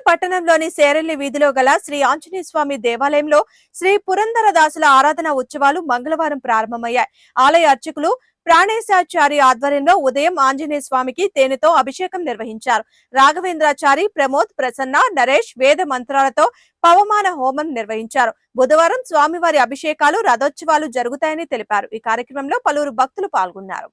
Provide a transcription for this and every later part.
పట్టణంలోని సేరెల్లి వీధిలో గల శ్రీ ఆంజనేయ స్వామి దేవాలయంలో శ్రీ పురందరదాసుల ఆరాధన ఉత్సవాలు మంగళవారం ప్రారంభమయ్యాయి. ఆలయ అర్చకులు ప్రాణేశాచారి ఆధ్వర్యంలో ఉదయం ఆంజనేయ స్వామికి తేనెతో అభిషేకం నిర్వహించారు. రాఘవేంద్రాచారి, ప్రమోద్, ప్రసన్న, నరేష్ వేద మంత్రాలతో పవమాన హోమం నిర్వహించారు. బుధవారం స్వామివారి అభిషేకాలు, రథోత్సవాలు జరుగుతాయని తెలిపారు. ఈ కార్యక్రమంలో పలువురు భక్తులు పాల్గొన్నారు.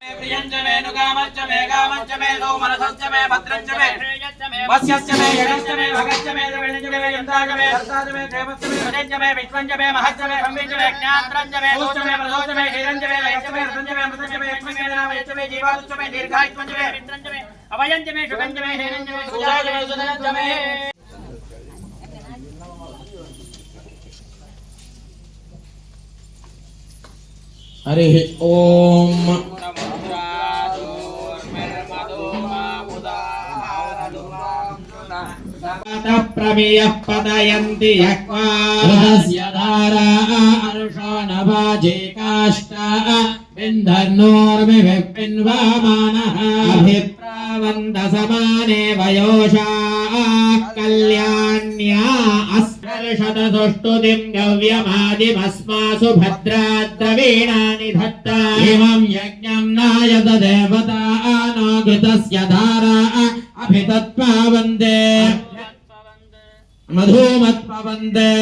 हरि ओम प्रमेयः पदयन्ति यक्वास्य धारा अर्षो नभाजे काष्ठा बिन्धर्नोर्मिभिन्वामानः अभिप्रावन्त समाने वयोषा कल्याण्या अस्पर्शतसुष्टुतिं गव्यमादिमस्मासु भद्राद्रवीणानि धत्ता इमं यज्ञं नायत देवता नो घृतस्य धारा अभितत्पावन्दे मधुमत्पवन्दे